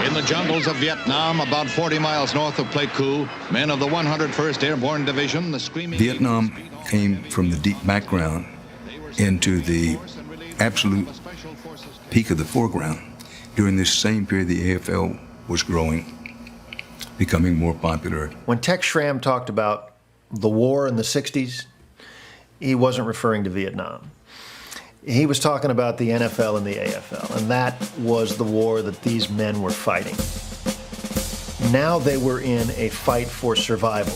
In the jungles of Vietnam, about 40 miles north of Pleiku, men of the 101st Airborne Division, the Screaming... Vietnam came from the deep background into the absolute peak of the foreground. During this same period, the AFL was growing, becoming more popular. When Tex Schramm talked about the war in the 60s, he wasn't referring to Vietnam. He was talking about the NFL and the AFL, and that was the war that these men were fighting. Now they were in a fight for survival,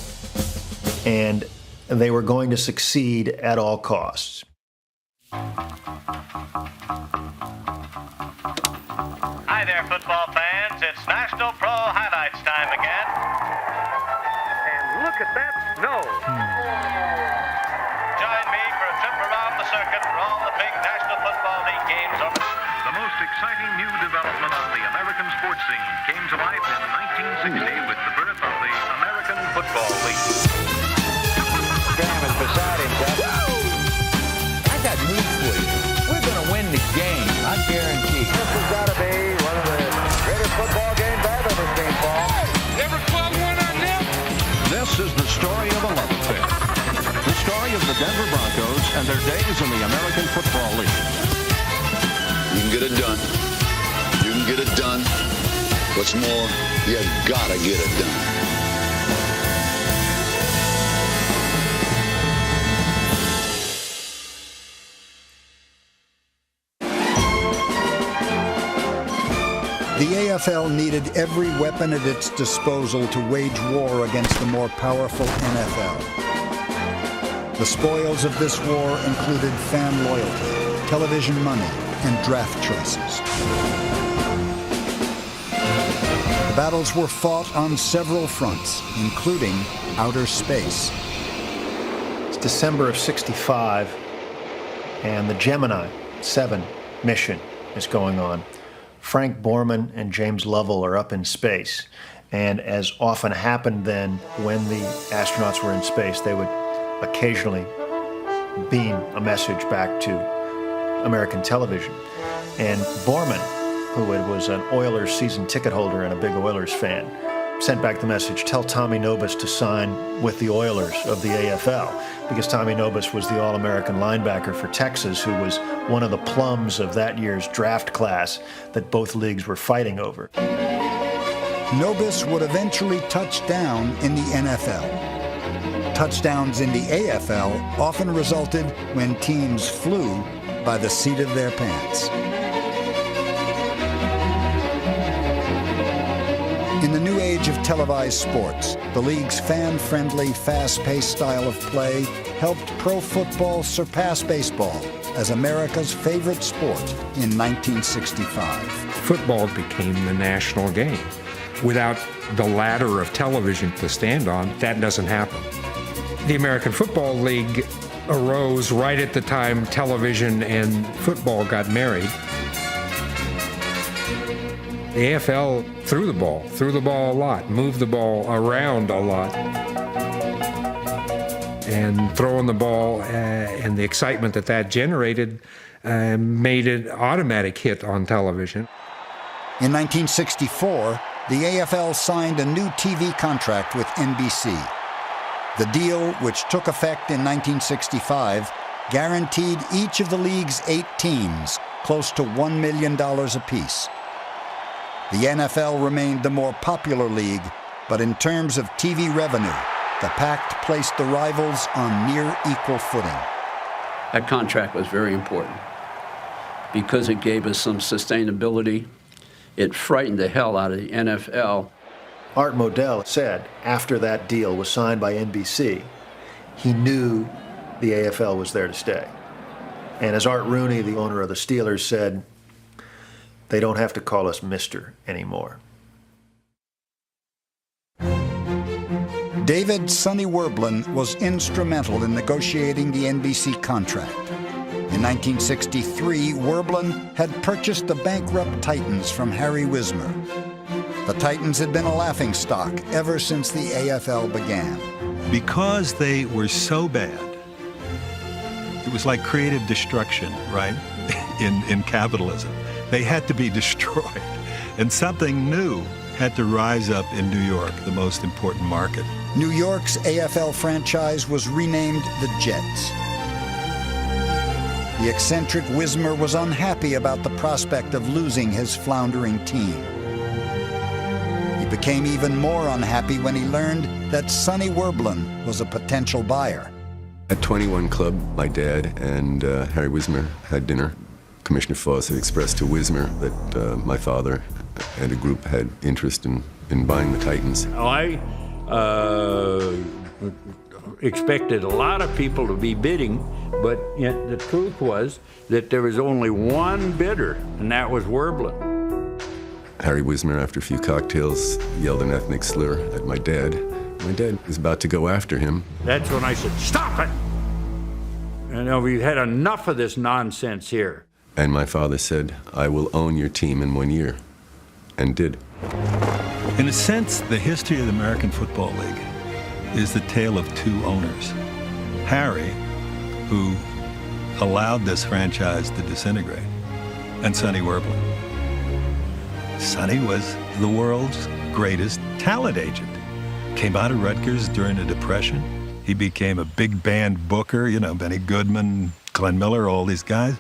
and they were going to succeed at all costs. Hi there, football fans. It's National Pro Highlights time again. And look at that snow. Join me for a trip around the circuit for all the big National Football League games. The most exciting new development on the American sports scene came to life in 1960 with the birth of the American Football League. Graham is beside himself. I got news for you. We're going to win the game, I guarantee. This has got to be one of the greatest football games I've ever seen, Paul. Never club one on them. This is the story of a love affair. The story of the Denver Broncos and their days in the American Football League. You can get it done. You can get it done. What's more, you gotta get it done. The AFL needed every weapon at its disposal to wage war against the more powerful NFL. The spoils of this war included fan loyalty, television money, and draft choices. The battles were fought on several fronts, including outer space. It's December of '65, and the Gemini 7 mission is going on. Frank Borman and James Lovell are up in space, and as often happened then when the astronauts were in space, they would occasionally beam a message back to American television. And Borman, who was an Oilers season ticket holder and a big Oilers fan, sent back the message, tell Tommy Nobis to sign with the Oilers of the AFL, because Tommy Nobis was the All-American linebacker for Texas, who was one of the plums of that year's draft class that both leagues were fighting over. Nobis would eventually touch down in the NFL. Touchdowns in the AFL often resulted when teams flew by the seat of their pants. In the new age of televised sports, the league's fan-friendly, fast-paced style of play helped pro football surpass baseball as America's favorite sport in 1965. Football became the national game. Without the ladder of television to stand on, that doesn't happen. The American Football League arose right at the time television and football got married. The AFL threw the ball a lot, moved the ball around a lot. And throwing the ball and the excitement that generated made it an automatic hit on television. In 1964, the AFL signed a new TV contract with NBC. The deal, which took effect in 1965, guaranteed each of the league's 8 teams close to $1 million apiece. The NFL remained the more popular league, but in terms of TV revenue, the pact placed the rivals on near equal footing. That contract was very important because it gave us some sustainability. It frightened the hell out of the NFL. Art Modell said after that deal was signed by NBC, he knew the AFL was there to stay. And as Art Rooney, the owner of the Steelers, said, they don't have to call us Mr. anymore. David Sonny Werblin was instrumental in negotiating the NBC contract. In 1963, Werblin had purchased the bankrupt Titans from Harry Wismer. The Titans had been a laughingstock ever since the AFL began. Because they were so bad, it was like creative destruction, right, in capitalism. They had to be destroyed. And something new had to rise up in New York, the most important market. New York's AFL franchise was renamed the Jets. The eccentric Wismer was unhappy about the prospect of losing his floundering team. He became even more unhappy when he learned that Sonny Werblin was a potential buyer. At 21 Club, my dad and Harry Wismer had dinner. Commissioner Foss had expressed to Wismer that my father and a group had interest in buying the Titans. I expected a lot of people to be bidding, but yet the truth was that there was only one bidder, and that was Werblin. Harry Wismer, after a few cocktails, yelled an ethnic slur at my dad. My dad was about to go after him. That's when I said, "Stop it! We've had enough of this nonsense here." And my father said, "I will own your team in 1 year," and did. In a sense, the history of the American Football League is the tale of two owners. Harry, who allowed this franchise to disintegrate, and Sonny Werblin. Sonny was the world's greatest talent agent. Came out of Rutgers during the Depression. He became a big band booker, Benny Goodman, Glenn Miller, all these guys.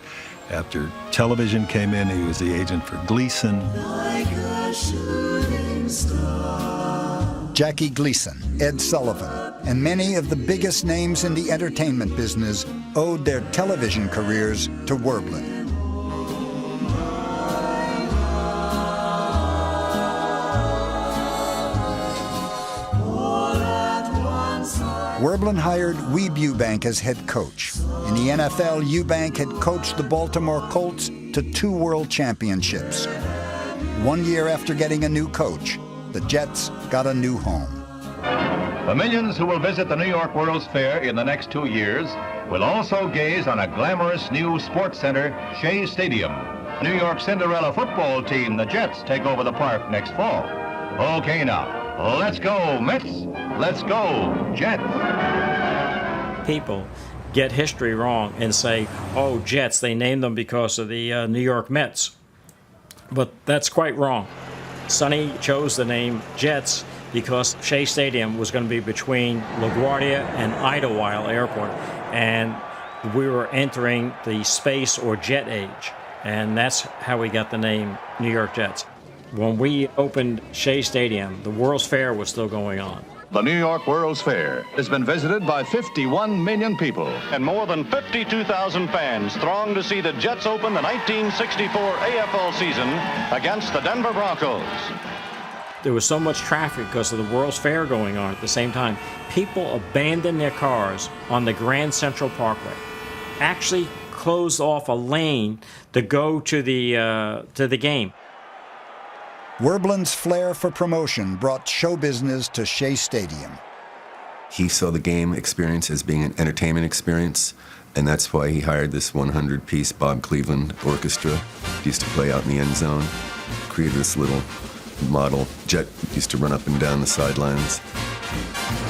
After television came in, he was the agent for Gleason. Like a shooting star. Jackie Gleason, Ed Sullivan, and many of the biggest names in the entertainment business owed their television careers to Werblin. Werblin hired Weeb Ewbank as head coach. In the NFL, Ewbank had coached the Baltimore Colts to 2 world championships. 1 year after getting a new coach, the Jets got a new home. The millions who will visit the New York World's Fair in the next 2 years will also gaze on a glamorous new sports center, Shea Stadium. New York Cinderella football team, the Jets, take over the park next fall. Okay now, let's go Mets, let's go Jets. People get history wrong and say, oh, Jets, they named them because of the New York Mets. But that's quite wrong. Sonny chose the name Jets because Shea Stadium was going to be between LaGuardia and Idlewild Airport, and we were entering the space or jet age, and that's how we got the name New York Jets. When we opened Shea Stadium, the World's Fair was still going on. The New York World's Fair has been visited by 51 million people. And more than 52,000 fans thronged to see the Jets open the 1964 AFL season against the Denver Broncos. There was so much traffic because of the World's Fair going on at the same time. People abandoned their cars on the Grand Central Parkway, actually closed off a lane to go to the game. Werblin's flair for promotion brought show business to Shea Stadium. He saw the game experience as being an entertainment experience, and that's why he hired this 100-piece Bob Cleveland orchestra. He used to play out in the end zone, created this little model jet, used to run up and down the sidelines.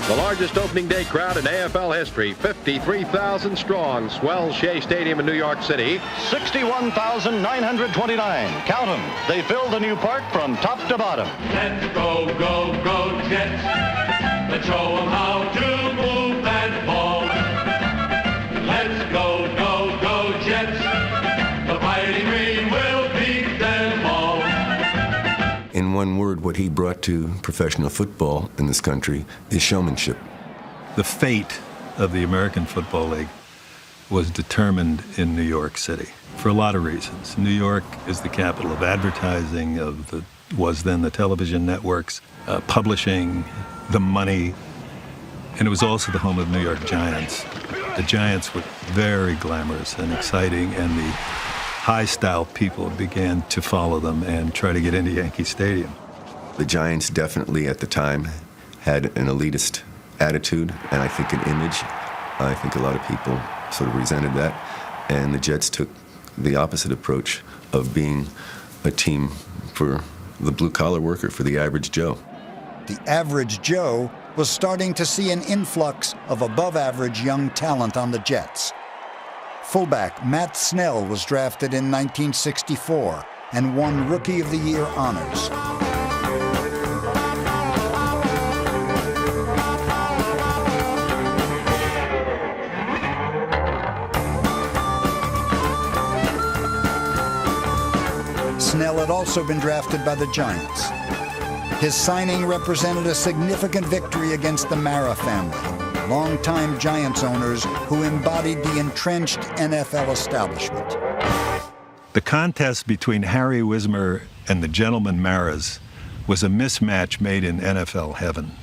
The largest opening day crowd in AFL history, 53,000 strong, swells Shea Stadium in New York City. 61,929. Count them. They filled the new park from top to bottom. Let's go, go, go, Jets. Let's show them how to move that ball. Let's go, go, go, Jets. The Fighting Green will beat them all. In one word, what he brought to professional football in this country is showmanship. The fate of the American Football League was determined in New York City for a lot of reasons. New York is the capital of advertising, was then the television networks, publishing, the money, and it was also the home of the New York Giants. The Giants were very glamorous and exciting, and the high-style people began to follow them and try to get into Yankee Stadium. The Giants definitely at the time had an elitist attitude and I think an image. I think a lot of people sort of resented that, and the Jets took the opposite approach of being a team for the blue-collar worker, for the average Joe. The average Joe was starting to see an influx of above-average young talent on the Jets. Fullback Matt Snell was drafted in 1964 and won Rookie of the Year honors. Snell had also been drafted by the Giants. His signing represented a significant victory against the Mara family, longtime Giants owners who embodied the entrenched NFL establishment. The contest between Harry Wismer and the gentleman Maras was a mismatch made in NFL heaven.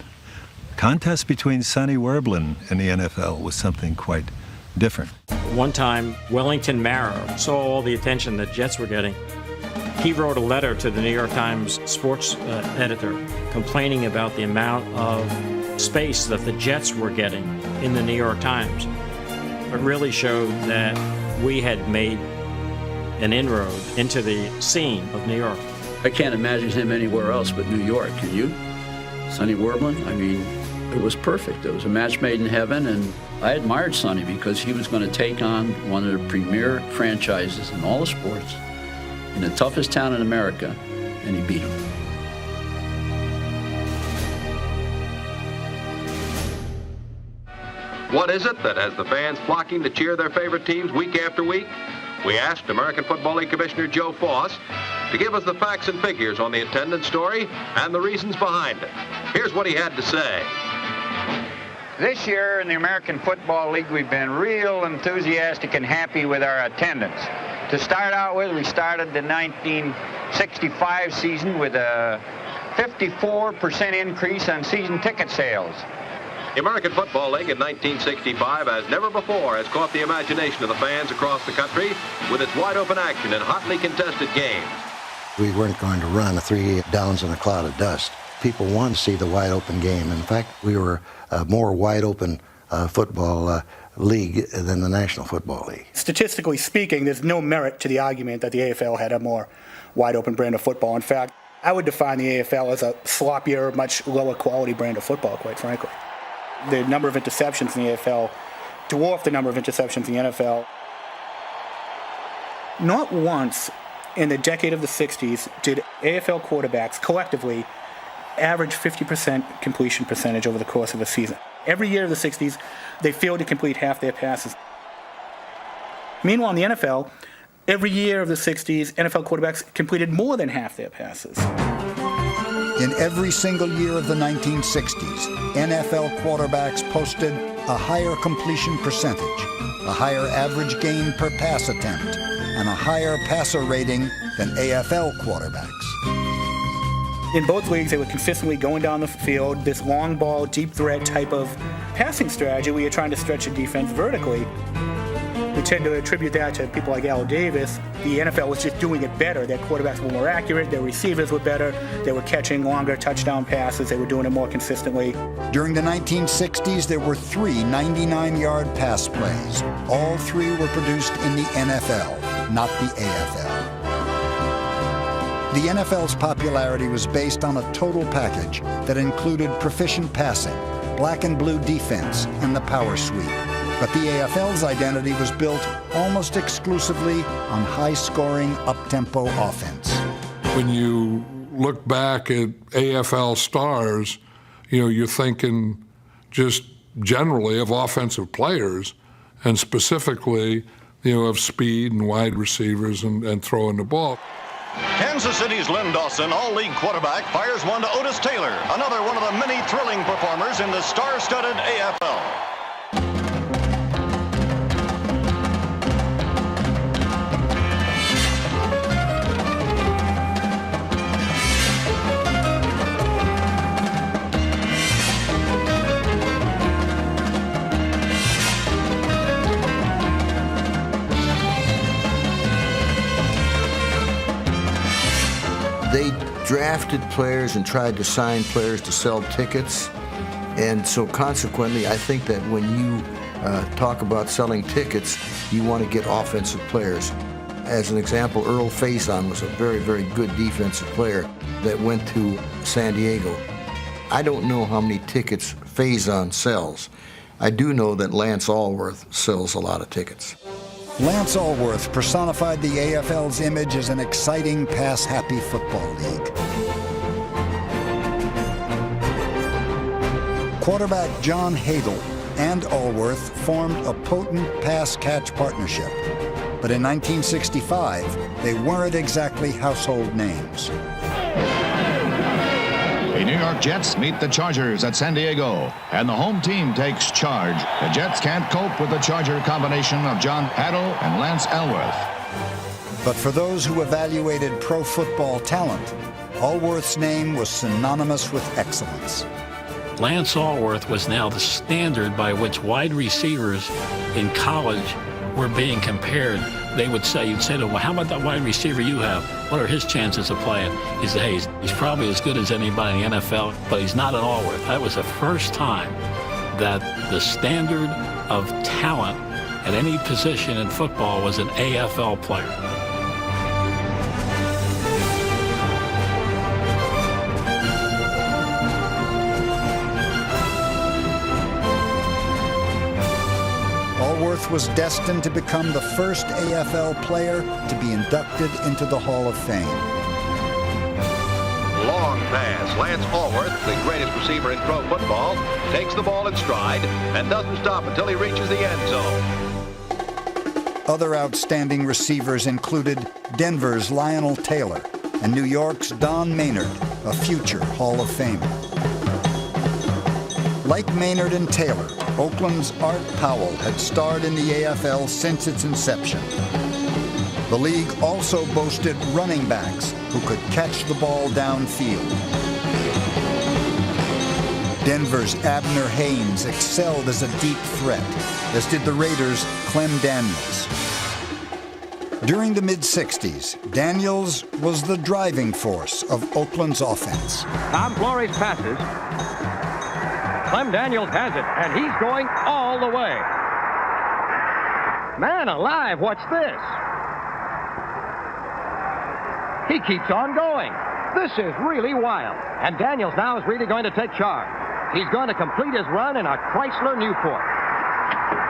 Contest between Sonny Werblin and the NFL was something quite different. One time, Wellington Mara saw all the attention that Jets were getting. He wrote a letter to the New York Times sports editor complaining about the amount of space that the Jets were getting in the New York Times. It really showed that we had made an inroad into the scene of New York. I can't imagine him anywhere else but New York. Can you? Sonny Werblin, I mean, it was perfect. It was a match made in heaven, and I admired Sonny because he was going to take on one of the premier franchises in all the sports in the toughest town in America, and he beat him. What is it that has the fans flocking to cheer their favorite teams week after week? We asked American Football League Commissioner Joe Foss to give us the facts and figures on the attendance story and the reasons behind it. Here's what he had to say. This year in the American Football League, we've been real enthusiastic and happy with our attendance. To start out with, we started the 1965 season with a 54% increase on season ticket sales. The American Football League in 1965, as never before, has caught the imagination of the fans across the country with its wide-open action and hotly contested games. We weren't going to run 3 downs in a cloud of dust. People wanted to see the wide-open game. In fact, we were a more wide-open football league than the National Football League. Statistically speaking, there's no merit to the argument that the AFL had a more wide-open brand of football. In fact, I would define the AFL as a sloppier, much lower quality brand of football, quite frankly. The number of interceptions in the AFL dwarfed the number of interceptions in the NFL. Not once in the decade of the 60s did AFL quarterbacks collectively average 50% completion percentage over the course of a season. Every year of the 60s, they failed to complete half their passes. Meanwhile, in the NFL, every year of the 60s, NFL quarterbacks completed more than half their passes. In every single year of the 1960s, NFL quarterbacks posted a higher completion percentage, a higher average gain per pass attempt, and a higher passer rating than AFL quarterbacks. In both leagues, they were consistently going down the field, this long ball, deep threat type of passing strategy where you're trying to stretch a defense vertically. We tend to attribute that to people like Al Davis. The NFL was just doing it better. Their quarterbacks were more accurate, their receivers were better, they were catching longer touchdown passes, they were doing it more consistently. During the 1960s, there were 3 99-yard pass plays. All 3 were produced in the NFL, not the AFL. The NFL's popularity was based on a total package that included proficient passing, black and blue defense, and the power sweep. But the AFL's identity was built almost exclusively on high-scoring, up-tempo offense. When you look back at AFL stars, you're thinking just generally of offensive players, and specifically, of speed and wide receivers and throwing the ball. Kansas City's Len Dawson, all-league quarterback, fires one to Otis Taylor, another one of the many thrilling performers in the star-studded AFL. They drafted players and tried to sign players to sell tickets. And so consequently, I think that when you talk about selling tickets, you want to get offensive players. As an example, Earl Faison was a very, very good defensive player that went to San Diego. I don't know how many tickets Faison sells. I do know that Lance Allworth sells a lot of tickets. Lance Alworth personified the AFL's image as an exciting, pass-happy football league. Quarterback John Hadle and Alworth formed a potent pass-catch partnership. But in 1965, they weren't exactly household names. The New York Jets meet the Chargers at San Diego, and the home team takes charge. The Jets can't cope with the Charger combination of John Hadle and Lance Alworth. But for those who evaluated pro football talent, Alworth's name was synonymous with excellence. Lance Alworth was now the standard by which wide receivers in college were being compared. They would say, you'd say to them, well, how about that wide receiver you have? What are his chances of playing? He'd say, hey, he's probably as good as anybody in the NFL, but he's not an Alworth. That was the first time that the standard of talent at any position in football was an AFL player. Alworth was destined to become the first AFL player to be inducted into the Hall of Fame. Long pass. Lance Alworth, the greatest receiver in pro football, takes the ball in stride and doesn't stop until he reaches the end zone. Other outstanding receivers included Denver's Lionel Taylor and New York's Don Maynard, a future Hall of Famer. Like Maynard and Taylor, Oakland's Art Powell had starred in the AFL since its inception. The league also boasted running backs who could catch the ball downfield. Denver's Abner Haynes excelled as a deep threat, as did the Raiders' Clem Daniels. During the mid-'60s, Daniels was the driving force of Oakland's offense. Tom Flores passes. Clem Daniels has it, and he's going all the way. Man alive, what's this? He keeps on going. This is really wild. And Daniels now is really going to take charge. He's going to complete his run in a Chrysler Newport.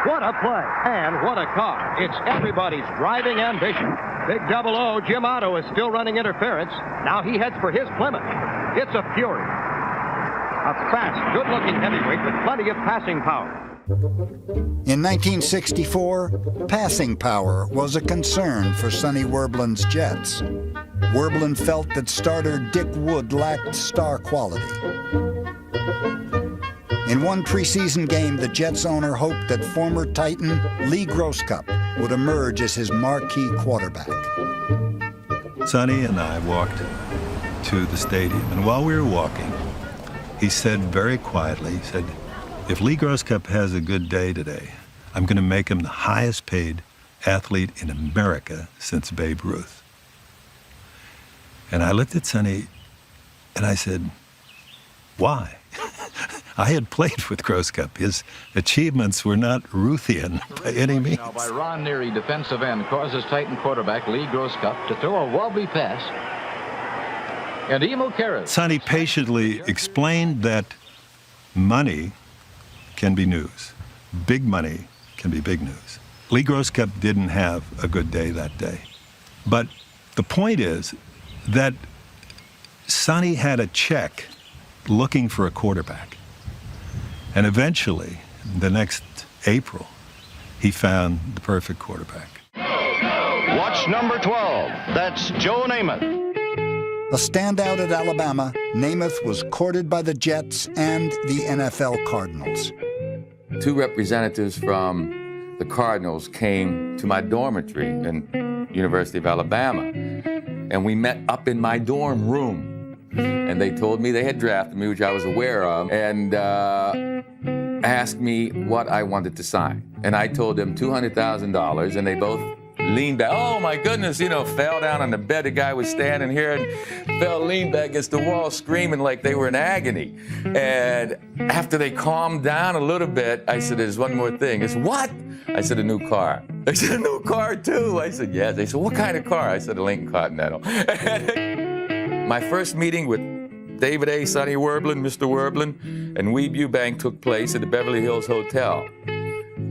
What a play, and what a car. It's everybody's driving ambition. Big 00, Jim Otto, is still running interference. Now he heads for his Plymouth. It's a fury. A fast, good-looking heavyweight with plenty of passing power. In 1964, passing power was a concern for Sonny Werblin's Jets. Werblin felt that starter Dick Wood lacked star quality. In one preseason game, the Jets owner hoped that former Titan Lee Grosscup would emerge as his marquee quarterback. Sonny and I walked to the stadium, and while we were walking, he said very quietly, he said, if Lee Grosscup has a good day today, I'm going to make him the highest paid athlete in America since Babe Ruth. And I looked at Sonny and I said, why? I had played with Grosscup. His achievements were not Ruthian by any means. Now by Ron Neary, defensive end, causes Titan quarterback Lee Grosscup to throw a wobbly pass. And Emo Karras. Sonny patiently explained that money can be news. Big money can be big news. Lee Grosscup didn't have a good day that day. But the point is that Sonny had a check looking for a quarterback. And eventually, the next April, he found the perfect quarterback. Watch number 12. That's Joe Namath. A standout at Alabama, Namath was courted by the Jets and the NFL Cardinals. 2 representatives from the Cardinals came to my dormitory in University of Alabama, and we met up in my dorm room. And they told me they had drafted me, which I was aware of, and asked me what I wanted to sign. And I told them $200,000, and they both leaned back. Oh my goodness, fell down on the bed. The guy was standing here and leaned back against the wall screaming like they were in agony. And after they calmed down a little bit, I said, there's one more thing. It's what? I said, a new car. They said, a new car too? I said, yes. They said, what kind of car? I said, a Lincoln Continental. My first meeting with David A. Sonny Werblin, Mr. Werblin, and Weeb Ewbank took place at the Beverly Hills Hotel.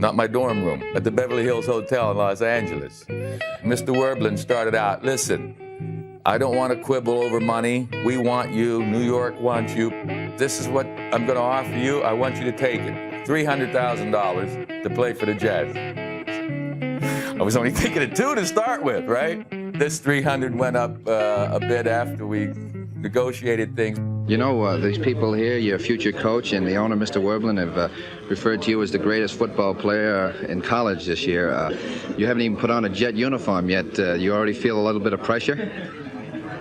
not my dorm room, at the Beverly Hills Hotel in Los Angeles. Mr. Werblin started out, listen, I don't want to quibble over money. We want you. New York wants you. This is what I'm going to offer you. I want you to take it. $300,000 to play for the Jets. I was only thinking of $2 to start with, right? This $300,000 went up a bit after we negotiated things. You know, these people here, your future coach and the owner, Mr. Werblin, have referred to you as the greatest football player in college this year. You haven't even put on a Jet uniform yet. You already feel a little bit of pressure?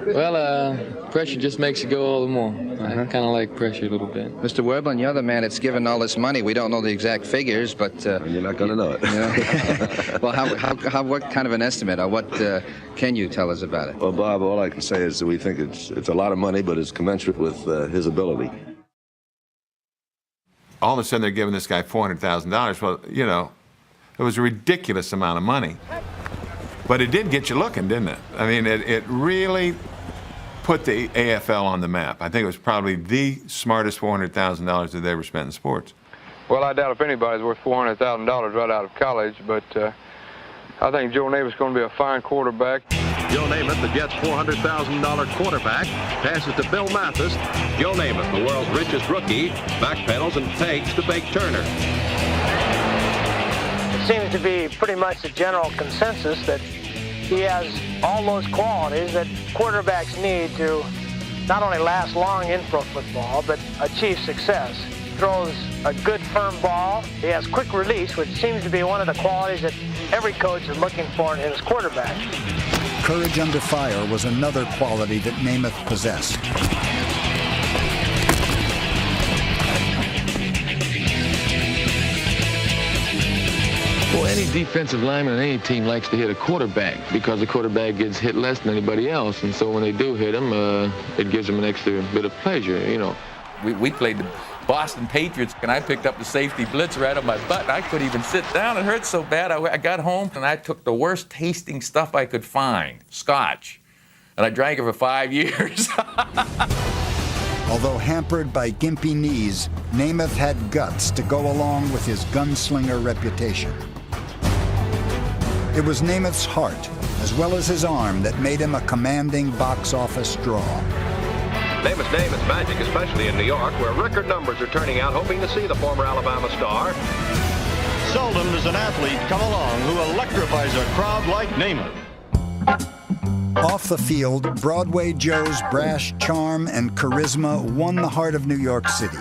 Well, pressure just makes you go all the more. I kind of like pressure a little bit. Mr. Werblin, you're the man that's given all this money. We don't know the exact figures, but... you're not going to know it. You know, well, what kind of an estimate, or what can you tell us about it? Well, Bob, all I can say is that we think it's a lot of money, but it's commensurate with his ability. All of a sudden, they're giving this guy $400,000. Well, you know, it was a ridiculous amount of money. But it did get you looking, didn't it? I mean, it really put the AFL on the map. I think it was probably the smartest $400,000 that they ever spent in sports. Well, I doubt if anybody's worth $400,000 right out of college, but I think Joe Namath's going to be a fine quarterback. Joe Namath, the Jets' $400,000 quarterback, passes to Bill Mathis. Joe Namath, the world's richest rookie, backpedals and takes to Bake Turner. It seems to be pretty much the general consensus that he has all those qualities that quarterbacks need to not only last long in pro football, but achieve success. He throws a good firm ball. He has quick release, which seems to be one of the qualities that every coach is looking for in his quarterback. Courage under fire was another quality that Namath possessed. Well, any defensive lineman on any team likes to hit a quarterback because the quarterback gets hit less than anybody else. And so when they do hit him, it gives them an extra bit of pleasure, you know. We played the Boston Patriots, and I picked up the safety blitz right on my butt. I couldn't even sit down. It hurt so bad. I got home, and I took the worst tasting stuff I could find, Scotch. And I drank it for 5 years. Although hampered by gimpy knees, Namath had guts to go along with his gunslinger reputation. It was Namath's heart, as well as his arm, that made him a commanding box office draw. Namath's name is magic, especially in New York, where record numbers are turning out hoping to see the former Alabama star. Seldom does an athlete come along who electrifies a crowd like Namath. Off the field, Broadway Joe's brash charm and charisma won the heart of New York City.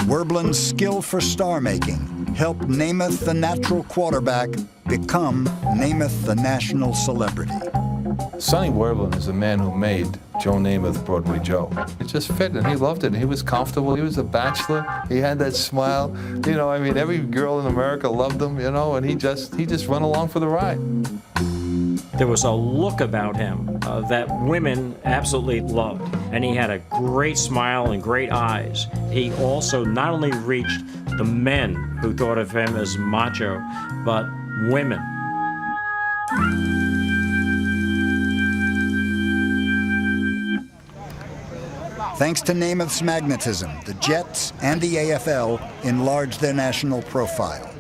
Werblin's skill for star-making helped Namath, the natural quarterback, become Namath, the national celebrity. Sonny Werblin is the man who made Joe Namath Broadway Joe. It just fit, and he loved it. He was comfortable. He was a bachelor. He had that smile. You know, I mean, every girl in America loved him, you know, and he just run along for the ride. There was a look about him that women absolutely loved, and he had a great smile and great eyes. He also not only reached the men who thought of him as macho, but women. Thanks to Namath's magnetism, the Jets and the AFL enlarged their national profile.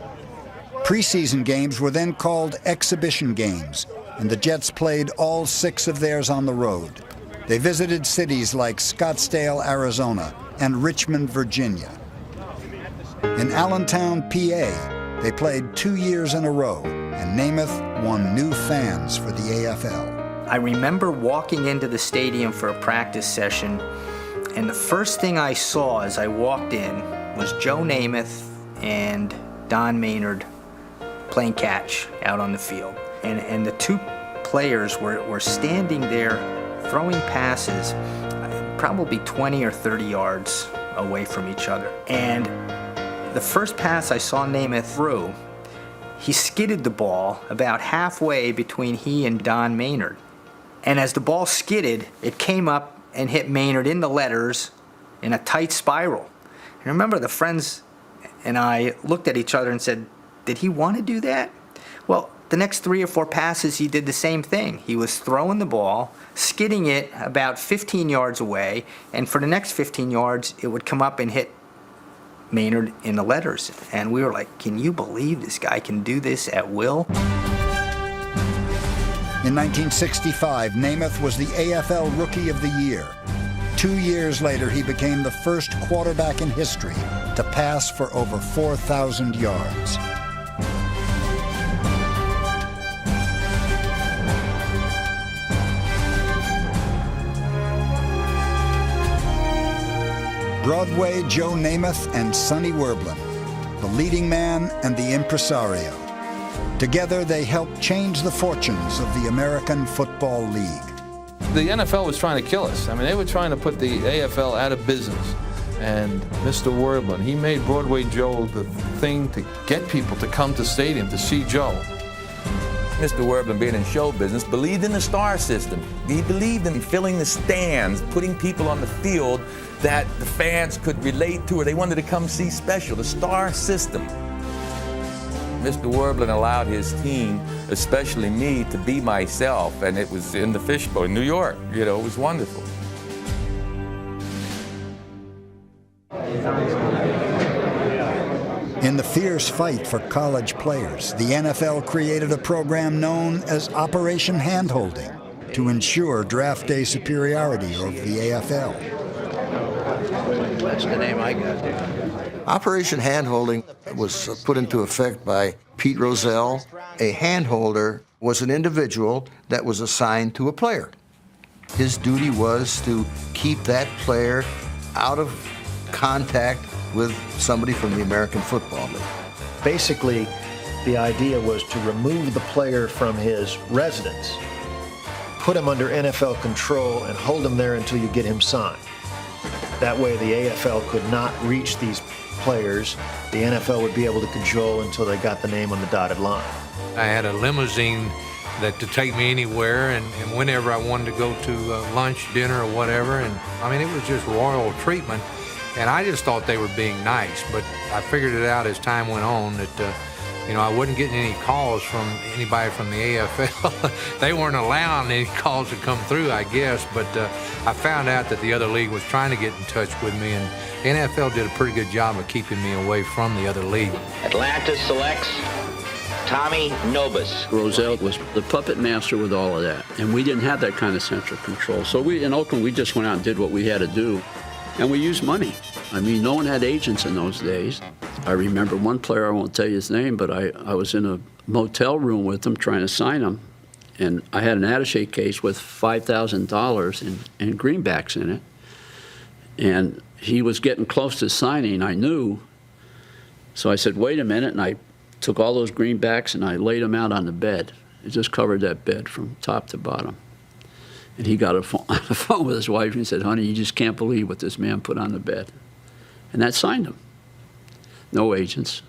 Preseason games were then called exhibition games, and the Jets played all 6 of theirs on the road. They visited cities like Scottsdale, Arizona, and Richmond, Virginia. In Allentown, PA, they played 2 years in a row, and Namath won new fans for the AFL. I remember walking into the stadium for a practice session, and the first thing I saw as I walked in was Joe Namath and Don Maynard playing catch out on the field. And the 2 players were standing there throwing passes probably 20 or 30 yards away from each other. And the first pass I saw Namath throw, he skidded the ball about halfway between he and Don Maynard. And as the ball skidded, it came up and hit Maynard in the letters in a tight spiral. And I remember the friends and I looked at each other and said, did he want to do that? Well, the next 3 or 4 passes, he did the same thing. He was throwing the ball, skidding it about 15 yards away, and for the next 15 yards, it would come up and hit Maynard in the letters. And we were like, can you believe this guy can do this at will? In 1965, Namath was the AFL Rookie of the Year. 2 years later, he became the first quarterback in history to pass for over 4,000 yards. Broadway Joe Namath and Sonny Werblin, the leading man and the impresario. Together, they helped change the fortunes of the American Football League. The NFL was trying to kill us. I mean, they were trying to put the AFL out of business. And Mr. Werblin, he made Broadway Joe the thing to get people to come to stadium to see Joe. Mr. Werblin, being in show business, believed in the star system. He believed in filling the stands, putting people on the field that the fans could relate to or they wanted to come see special, the star system. Mr. Werblin allowed his team, especially me, to be myself, and it was in the Fishbowl in New York. You know, it was wonderful. In the fierce fight for college players, the NFL created a program known as Operation Handholding to ensure draft day superiority over the AFL. That's the name I got. Operation Handholding was put into effect by Pete Rozelle. A handholder was an individual that was assigned to a player. His duty was to keep that player out of contact with somebody from the American Football League. Basically, the idea was to remove the player from his residence, put him under NFL control, and hold him there until you get him signed. That way the AFL could not reach these players. The NFL would be able to control until they got the name on the dotted line. I had a limousine that to take me anywhere and whenever I wanted to go to lunch, dinner, or whatever. And I mean, it was just royal treatment. And I just thought they were being nice, but I figured it out as time went on that, you know, I wasn't getting any calls from anybody from the AFL. They weren't allowing any calls to come through, I guess, but I found out that the other league was trying to get in touch with me, and NFL did a pretty good job of keeping me away from the other league. Atlanta selects Tommy Nobis. Rozelle was the puppet master with all of that, and we didn't have that kind of central control. So in Oakland, we just went out and did what we had to do. And we used money. I mean, no one had agents in those days. I remember one player, I won't tell you his name, but I was in a motel room with him trying to sign him. And I had an attaché case with $5,000 in greenbacks in it. And he was getting close to signing, I knew. So I said, wait a minute, and I took all those greenbacks and I laid them out on the bed. It just covered that bed from top to bottom. And he got on the phone with his wife and he said, honey, you just can't believe what this man put on the bed. And that signed him. No agents,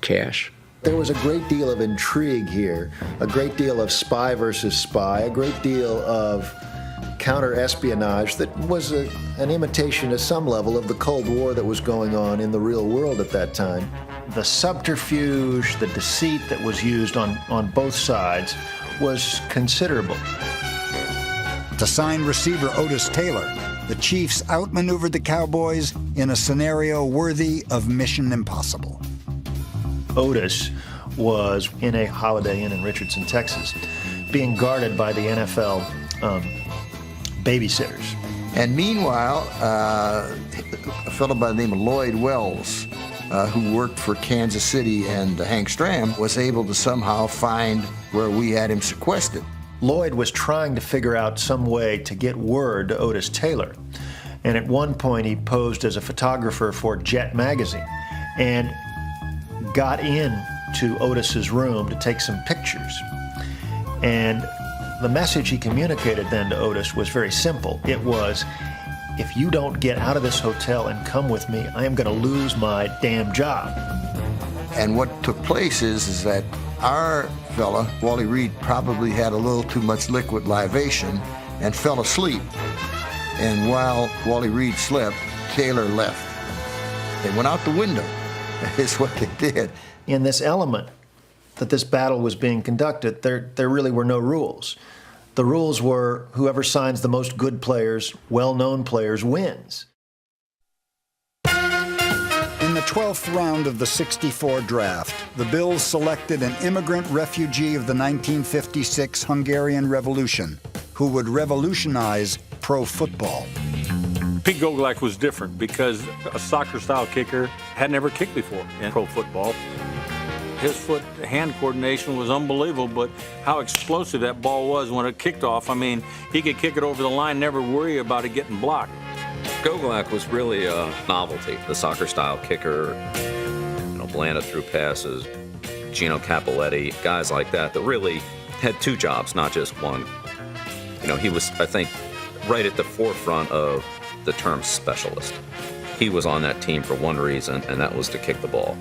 cash. There was a great deal of intrigue here, a great deal of spy versus spy, a great deal of counter-espionage that was an imitation to some level of the Cold War that was going on in the real world at that time. The subterfuge, the deceit that was used on both sides was considerable. To sign receiver Otis Taylor, the Chiefs outmaneuvered the Cowboys in a scenario worthy of Mission Impossible. Otis was in a Holiday Inn in Richardson, Texas, being guarded by the NFL babysitters. And meanwhile, a fellow by the name of Lloyd Wells, who worked for Kansas City and Hank Stram, was able to somehow find where we had him sequestered. Lloyd was trying to figure out some way to get word to Otis Taylor. And at one point he posed as a photographer for Jet magazine and got into Otis's room to take some pictures. And the message he communicated then to Otis was very simple. It was, if you don't get out of this hotel and come with me, I am going to lose my damn job. And what took place is that our fella, Wally Reed, probably had a little too much liquid libation and fell asleep. And while Wally Reed slept, Taylor left. They went out the window. That's what they did. In this element that this battle was being conducted, there really were no rules. The rules were whoever signs the most good players, well-known players, wins. 12th round of the '64 draft, the Bills selected an immigrant refugee of the 1956 Hungarian Revolution who would revolutionize pro football. Pete Gogolak was different because a soccer-style kicker had never kicked before in pro football. His foot-hand coordination was unbelievable, but how explosive that ball was when it kicked off. I mean, he could kick it over the line, never worry about it getting blocked. Gogolak was really a novelty, the soccer-style kicker. Blanda threw passes, Gino Cappelletti, guys like that really had two jobs, not just one. He was, I think, right at the forefront of the term specialist. He was on that team for one reason, and that was to kick the ball.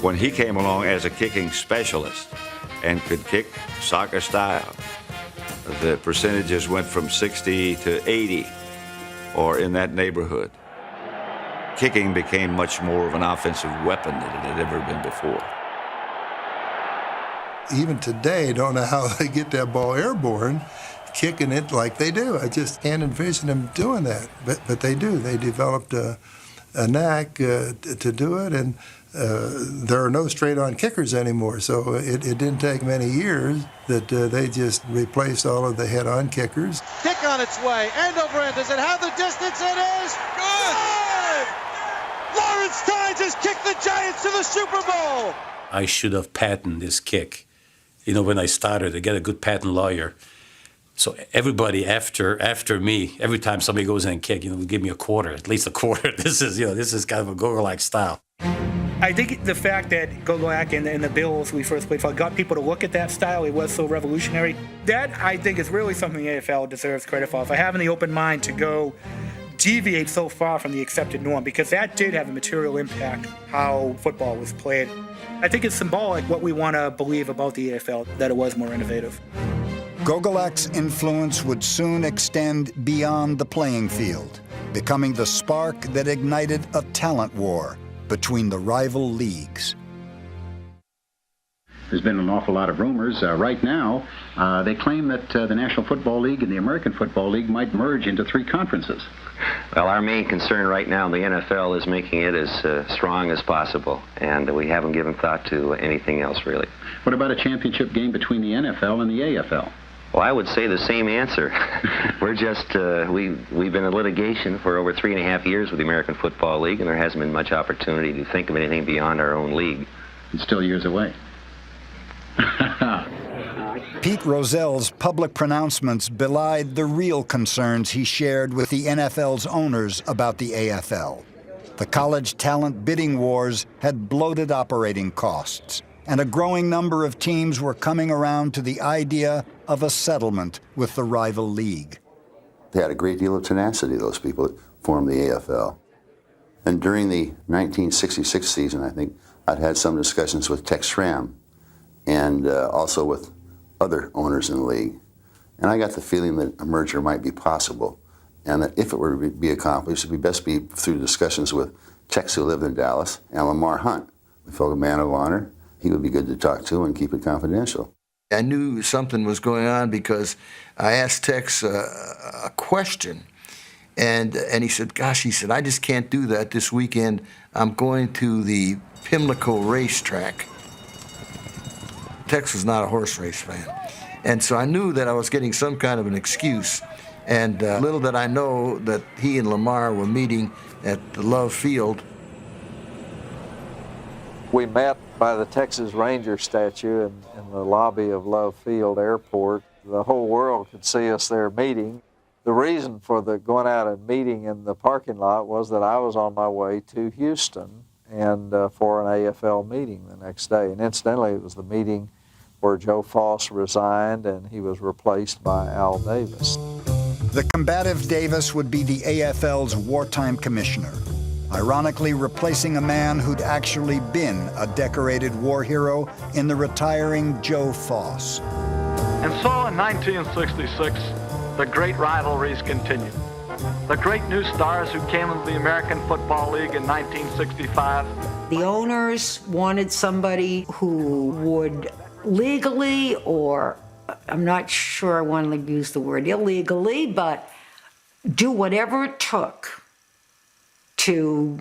When he came along as a kicking specialist and could kick soccer style, the percentages went from 60 to 80 or in that neighborhood. Kicking became much more of an offensive weapon than it had ever been before. Even today, don't know how they get that ball airborne, kicking it like they do. I just can't envision them doing that, but they do. They developed a knack to do it, and there are no straight-on kickers anymore, so it didn't take many years that they just replaced all of the head-on kickers. Kick on its way, end over end. Does it have the distance? It is good! Lawrence Tynes has kicked the Giants to the Super Bowl! I should have patented this kick. When I started, to get a good patent lawyer. So everybody after me, every time somebody goes in and kick, would give me a quarter, at least a quarter. This is kind of a Gogolak style. I think the fact that Gogolak and the Bills we first played for got people to look at that style, it was so revolutionary. That, I think, is really something the AFL deserves credit for. For having the open mind to go deviate so far from the accepted norm, because that did have a material impact how football was played. I think it's symbolic what we want to believe about the AFL, that it was more innovative. Gogolak's influence would soon extend beyond the playing field, becoming the spark that ignited a talent war between the rival leagues. There's been an awful lot of rumors. Right now, they claim that the National Football League and the American Football League might merge into 3 conferences. Well, our main concern right now in the NFL is making it as strong as possible, and we haven't given thought to anything else, really. What about a championship game between the NFL and the AFL? Well, I would say the same answer. We're just, we've been in litigation for over 3.5 years with the American Football League, and there hasn't been much opportunity to think of anything beyond our own league. It's still years away. Pete Rozell's public pronouncements belied the real concerns he shared with the NFL's owners about the AFL. The college talent bidding wars had bloated operating costs, and a growing number of teams were coming around to the idea of a settlement with the rival league. They had a great deal of tenacity, those people that formed the AFL. And during the 1966 season, I think, I'd had some discussions with Tex Schramm and also with other owners in the league. And I got the feeling that a merger might be possible, and that if it were to be accomplished, it would best be through discussions with Tex, who lived in Dallas, and Lamar Hunt. We felt a man of honor. He would be good to talk to and keep it confidential. I knew something was going on because I asked Tex a question, and he said, gosh, he said, I just can't do that this weekend. I'm going to the Pimlico racetrack. Tex was not a horse race fan. And so I knew that I was getting some kind of an excuse. And little did I know that he and Lamar were meeting at the Love Field. We met by the Texas Ranger statue in the lobby of Love Field Airport. The whole world could see us there meeting. The reason for the going out and meeting in the parking lot was that I was on my way to Houston and for an AFL meeting the next day. And incidentally, it was the meeting where Joe Foss resigned and he was replaced by Al Davis. The combative Davis would be the AFL's wartime commissioner, ironically replacing a man who'd actually been a decorated war hero in the retiring Joe Foss. And so in 1966, the great rivalries continued. The great new stars who came into the American Football League in 1965. The owners wanted somebody who would legally, or I'm not sure I want to use the word illegally, but do whatever it took to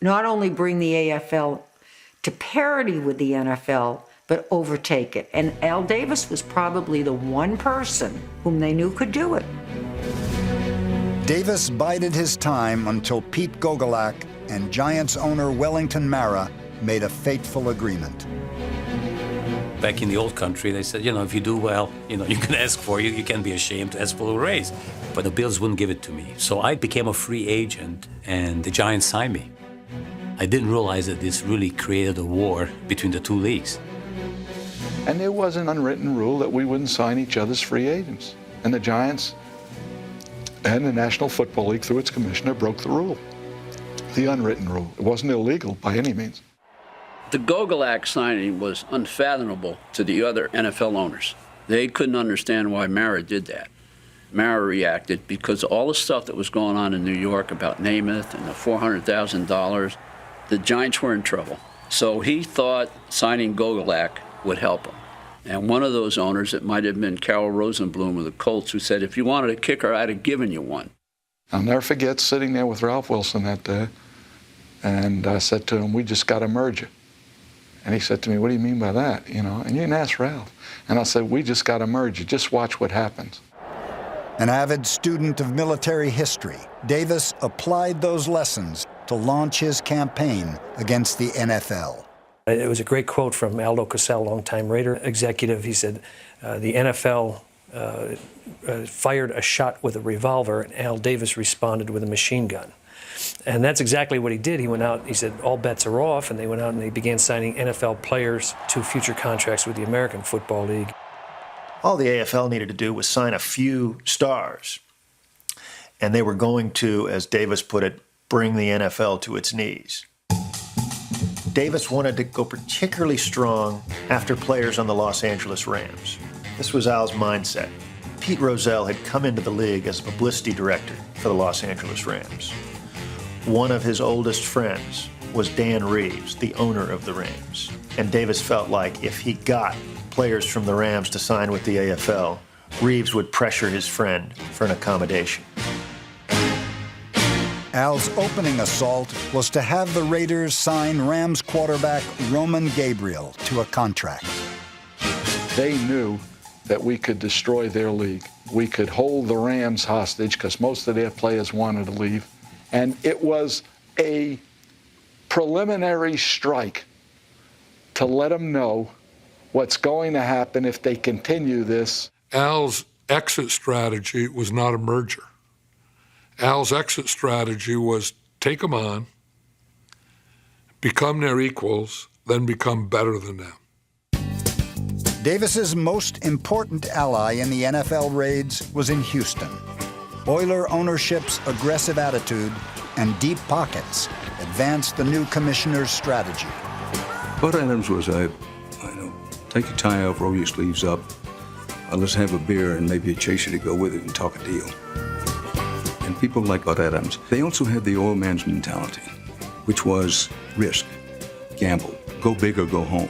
not only bring the AFL to parity with the NFL, but overtake it. And Al Davis was probably the one person whom they knew could do it. Davis bided his time until Pete Gogolak and Giants owner Wellington Mara made a fateful agreement. Back in the old country, they said, if you do well, you can ask for it. You can't be ashamed to ask for a raise. But the Bills wouldn't give it to me. So I became a free agent, and the Giants signed me. I didn't realize that this really created a war between the two leagues. And there was an unwritten rule that we wouldn't sign each other's free agents. And the Giants and the National Football League, through its commissioner, broke the rule. The unwritten rule. It wasn't illegal by any means. The Gogolak signing was unfathomable to the other NFL owners. They couldn't understand why Mara did that. Mara reacted because all the stuff that was going on in New York about Namath and the $400,000, the Giants were in trouble. So he thought signing Gogolak would help him. And one of those owners, it might have been Carroll Rosenblum of the Colts, who said, if you wanted a kicker, I'd have given you one. I'll never forget sitting there with Ralph Wilson that day, and I said to him, we just got to merge it. And he said to me, what do you mean by that? And you didn't ask Ralph. And I said, we just got to merge it. Just watch what happens. An avid student of military history, Davis applied those lessons to launch his campaign against the NFL. It was a great quote from Aldo Cassell, longtime Raider executive. He said, the NFL fired a shot with a revolver, and Al Davis responded with a machine gun. And that's exactly what he did. He went out, he said, all bets are off, and they went out and they began signing NFL players to future contracts with the American Football League. All the AFL needed to do was sign a few stars, and they were going to, as Davis put it, bring the NFL to its knees. Davis wanted to go particularly strong after players on the Los Angeles Rams. This was Al's mindset. Pete Rozelle had come into the league as a publicity director for the Los Angeles Rams. One of his oldest friends was Dan Reeves, the owner of the Rams. And Davis felt like if he got players from the Rams to sign with the AFL, Reeves would pressure his friend for an accommodation. Al's opening assault was to have the Raiders sign Rams quarterback Roman Gabriel to a contract. They knew that we could destroy their league. We could hold the Rams hostage because most of their players wanted to leave. And it was a preliminary strike to let them know what's going to happen if they continue this. Al's exit strategy was not a merger. Al's exit strategy was take them on, become their equals, then become better than them. Davis's most important ally in the NFL raids was in Houston. Oiler ownership's aggressive attitude and deep pockets advanced the new commissioner's strategy. Bud Adams was take your tie off, roll your sleeves up, let's have a beer and maybe a chaser to go with it and talk a deal. And people like Bud Adams, they also had the oil man's mentality, which was risk, gamble, go big or go home.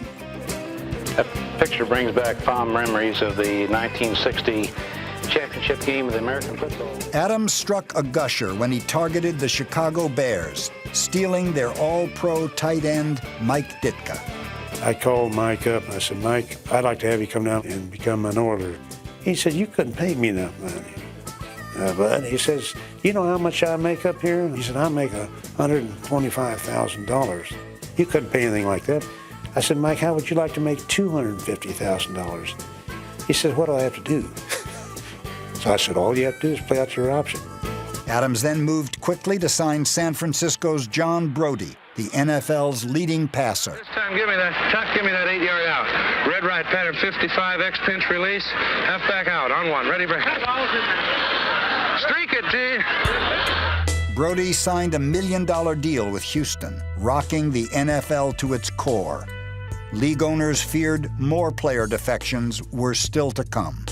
That picture brings back fond memories of the 1960 championship game of the American football. Adams struck a gusher when he targeted the Chicago Bears, stealing their all-pro tight end, Mike Ditka. I called Mike up and I said, Mike, I'd like to have you come down and become an Oiler. He said, you couldn't pay me enough money. But he says, you know how much I make up here? He said, I make $125,000. You couldn't pay anything like that. I said, Mike, how would you like to make $250,000? He said, what do I have to do? So I said, all you have to do is play out your option. Adams then moved quickly to sign San Francisco's John Brody, the NFL's leading passer. This time, give me that 8-yard out. Red right pattern 55, X pinch release, half back out on one, ready break. Streak it, G. Brody signed $1 million deal with Houston, rocking the NFL to its core. League owners feared more player defections were still to come.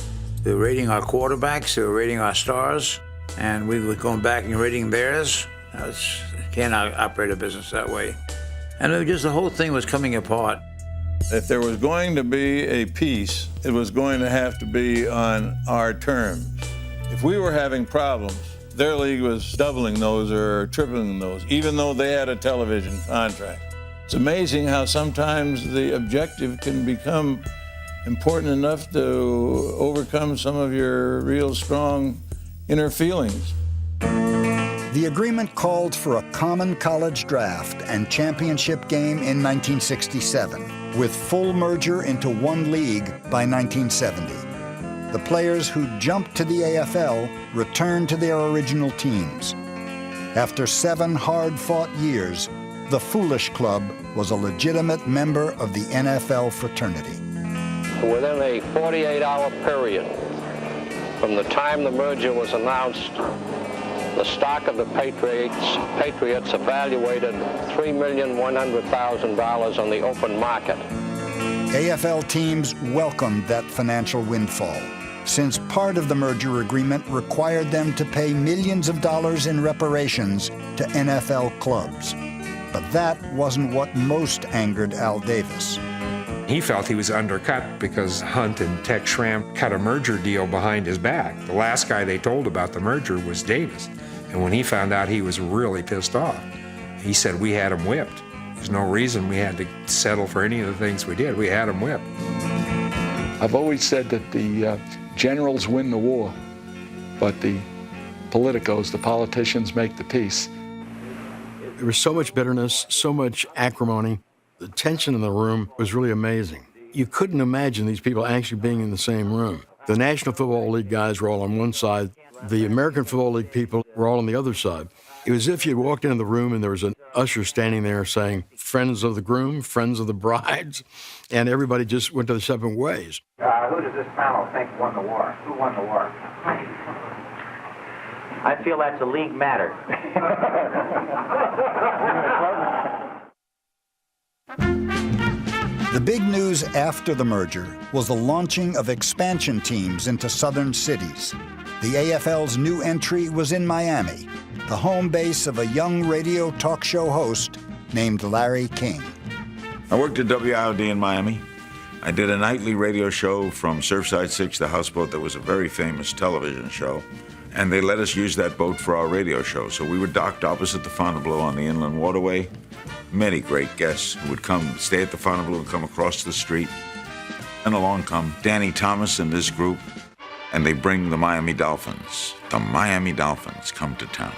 They were rating our quarterbacks, they were rating our stars, and we were going back and rating theirs. Can't operate a business that way. And it was just the whole thing was coming apart. If there was going to be a peace, it was going to have to be on our terms. If we were having problems, their league was doubling those or tripling those, even though they had a television contract. It's amazing how sometimes the objective can become important enough to overcome some of your real strong inner feelings. The agreement called for a common college draft and championship game in 1967, with full merger into one league by 1970. The players who jumped to the AFL returned to their original teams. After 7 hard-fought years, the Foolish Club was a legitimate member of the NFL fraternity. Within a 48-hour period from the time the merger was announced, the stock of the Patriots evaluated $3,100,000 on the open market. AFL teams welcomed that financial windfall, since part of the merger agreement required them to pay millions of dollars in reparations to NFL clubs. But that wasn't what most angered Al Davis. He felt he was undercut because Hunt and Tex Schramm cut a merger deal behind his back. The last guy they told about the merger was Davis. And when he found out, he was really pissed off. He said we had him whipped. There's no reason we had to settle for any of the things we did. We had him whipped. I've always said that the generals win the war, but the politicos, the politicians, make the peace. There was so much bitterness, so much acrimony. The tension in the room was really amazing. You couldn't imagine these people actually being in the same room. The National Football League guys were all on one side. The American Football League people were all on the other side. It was as if you walked into the room and there was an usher standing there saying, friends of the groom, friends of the brides, and everybody just went their separate ways. Who does this panel think won the war? Who won the war? I feel that's a league matter. The big news after the merger was the launching of expansion teams into southern cities. The AFL's new entry was in Miami, the home base of a young radio talk show host named Larry King. I worked at WIOD in Miami. I did a nightly radio show from Surfside 6, the houseboat that was a very famous television show. And they let us use that boat for our radio show. So we were docked opposite the Fontainebleau on the Inland Waterway. Many great guests who would come, stay at the Fontainebleau and come across the street. And along come Danny Thomas and this group, and they bring the Miami Dolphins. The Miami Dolphins come to town.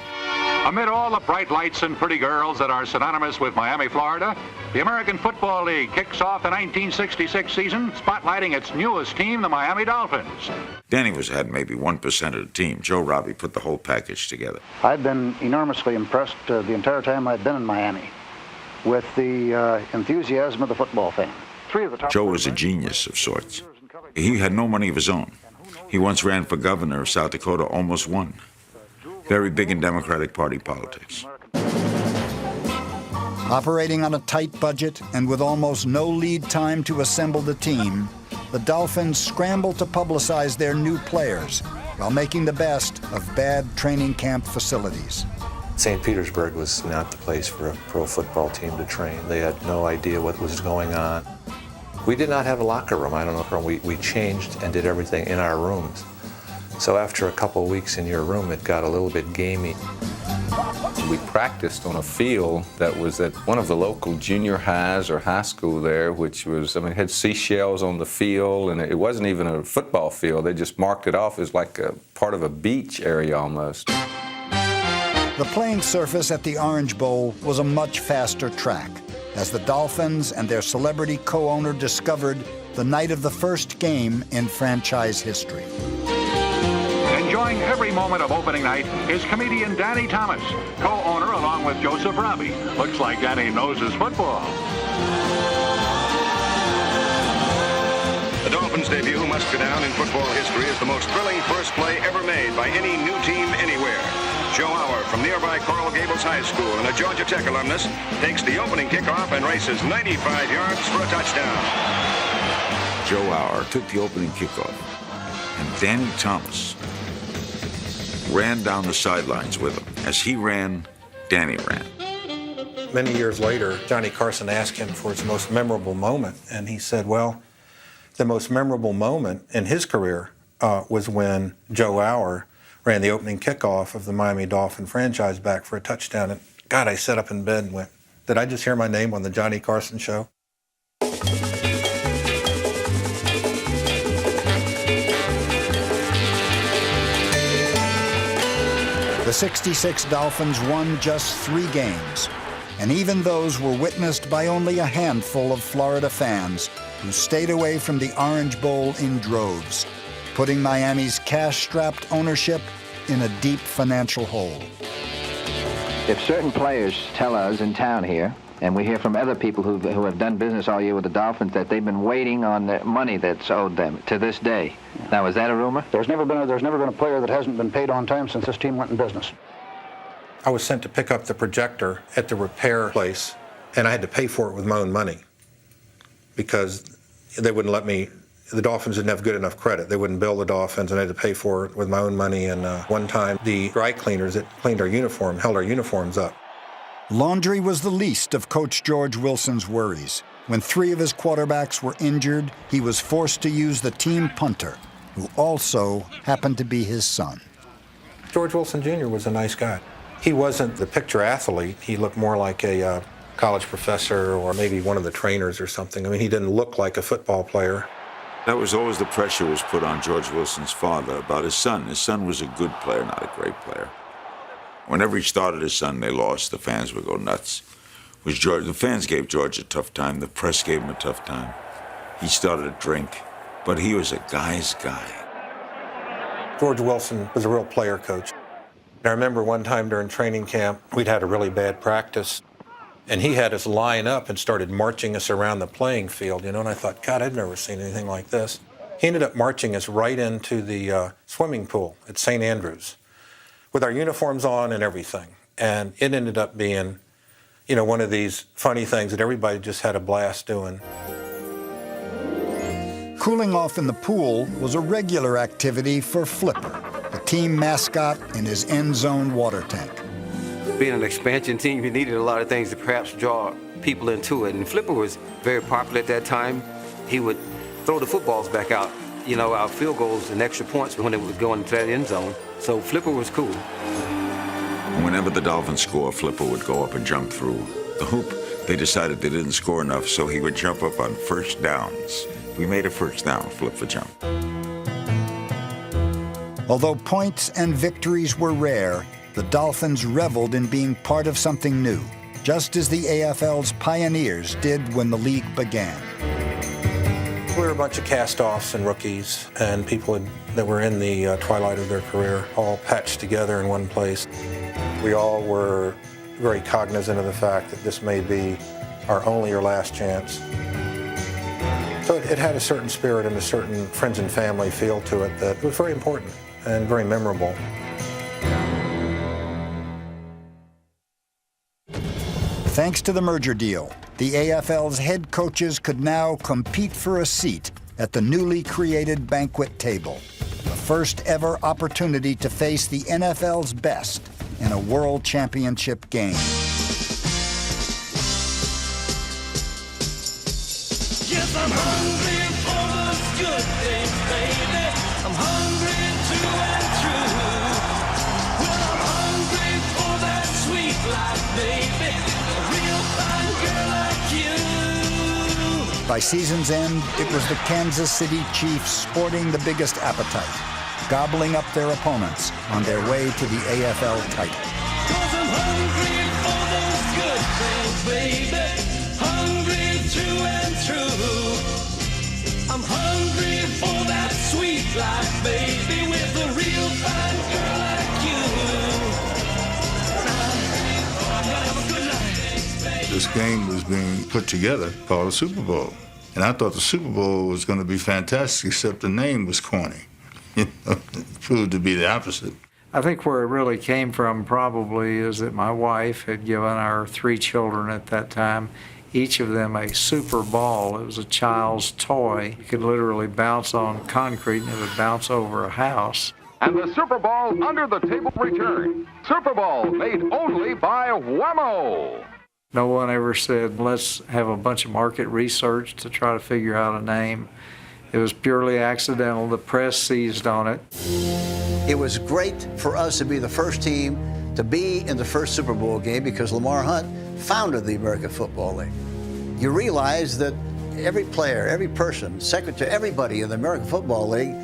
Amid all the bright lights and pretty girls that are synonymous with Miami, Florida, the American Football League kicks off the 1966 season, spotlighting its newest team, the Miami Dolphins. Danny had maybe 1% of the team. Joe Robbie put the whole package together. I've been enormously impressed the entire time I've been in Miami with the enthusiasm of the football fan. Joe was a genius of sorts. He had no money of his own. He once ran for governor of South Dakota, almost won. Very big in Democratic Party politics. Operating on a tight budget and with almost no lead time to assemble the team, the Dolphins scrambled to publicize their new players while making the best of bad training camp facilities. St. Petersburg was not the place for a pro football team to train. They had no idea what was going on. We did not have a locker room. I don't know, we changed and did everything in our rooms. So after a couple of weeks in your room, it got a little bit gamey. We practiced on a field that was at one of the local junior highs or high school there, which was, it had seashells on the field, and it wasn't even a football field. They just marked it off as like a part of a beach area almost. The playing surface at the Orange Bowl was a much faster track, as the Dolphins and their celebrity co-owner discovered the night of the first game in franchise history. Enjoying every moment of opening night is comedian Danny Thomas, co-owner along with Joseph Robbie. Looks like Danny knows his football. The Dolphins' debut must go down in football history as the most thrilling first play ever made by any new team anywhere. Joe Auer from nearby Coral Gables High School and a Georgia Tech alumnus takes the opening kickoff and races 95 yards for a touchdown. Joe Auer took the opening kickoff, and Danny Thomas ran down the sidelines with him. As he ran, Danny ran. Many years later, Johnny Carson asked him for his most memorable moment, and he said, well, the most memorable moment in his career was when Joe Auer ran the opening kickoff of the Miami Dolphin franchise back for a touchdown. And God, I sat up in bed and went, did I just hear my name on the Johnny Carson show? The '66 Dolphins won just 3 games, and even those were witnessed by only a handful of Florida fans who stayed away from the Orange Bowl in droves, putting Miami's cash-strapped ownership in a deep financial hole. If certain players tell us in town here, and we hear from other people who have done business all year with the Dolphins, that they've been waiting on the money that's owed them to this day. Now, is that a rumor? There's never been a player that hasn't been paid on time since this team went in business. I was sent to pick up the projector at the repair place, and I had to pay for it with my own money because they wouldn't let me. The Dolphins didn't have good enough credit. They wouldn't bill the Dolphins, and I had to pay for it with my own money. And one time, the dry cleaners that cleaned our uniform held our uniforms up. Laundry was the least of Coach George Wilson's worries. When 3 of his quarterbacks were injured, he was forced to use the team punter, who also happened to be his son. George Wilson Jr. was a nice guy. He wasn't the picture athlete. He looked more like a college professor or maybe one of the trainers or something. I mean, he didn't look like a football player. That was always the pressure was put on George Wilson's father about his son. His son was a good player, not a great player. Whenever he started his son, they lost. The fans would go nuts. The fans gave George a tough time. The press gave him a tough time. He started to drink, but he was a guy's guy. George Wilson was a real player coach. I remember one time during training camp, we'd had a really bad practice, and he had us line up and started marching us around the playing field, and I thought, God, I've never seen anything like this. He ended up marching us right into the swimming pool at St. Andrews with our uniforms on and everything. And it ended up being, one of these funny things that everybody just had a blast doing. Cooling off in the pool was a regular activity for Flipper, the team mascot in his end zone water tank. Being an expansion team, you needed a lot of things to perhaps draw people into it. And Flipper was very popular at that time. He would throw the footballs back out, our field goals and extra points when it would go into that end zone. So Flipper was cool. Whenever the Dolphins score, Flipper would go up and jump through the hoop. They decided they didn't score enough, so he would jump up on first downs. If we made a first down, Flip would jump. Although points and victories were rare, the Dolphins reveled in being part of something new, just as the AFL's pioneers did when the league began. We were a bunch of cast-offs and rookies and people that were in the twilight of their career, all patched together in one place. We all were very cognizant of the fact that this may be our only or last chance. So it had a certain spirit and a certain friends and family feel to it that was very important and very memorable. Thanks to the merger deal, the AFL's head coaches could now compete for a seat at the newly created banquet table, the first ever opportunity to face the NFL's best in a world championship game. Yes, I'm hungry for those good things, baby. I'm hungry true and true. Well, I'm hungry for that sweet life, baby. A real fine girl like you. By season's end, it was the Kansas City Chiefs sporting the biggest appetite, gobbling up their opponents on their way to the AFL title. 'Cause I'm hungry for those good things, baby. Hungry true and true. I'm hungry for that sweet life, baby, with a real fine girl like you. I'm gonna have a good life. This game was being put together called a Super Bowl. And I thought the Super Bowl was going to be fantastic, except the name was corny. It proved to be the opposite. I think where it really came from probably is that my wife had given our 3 children at that time, each of them a super ball. It was a child's toy. You could literally bounce on concrete and it would bounce over a house. And the Super Bowl Under the Table return. Super Bowl made only by Wham-O. No one ever said, let's have a bunch of market research to try to figure out a name. It was purely accidental. The press seized on it. It was great for us to be the first team to be in the first Super Bowl game because Lamar Hunt founded the American Football League. You realize that every player, every person, secretary, everybody in the American Football League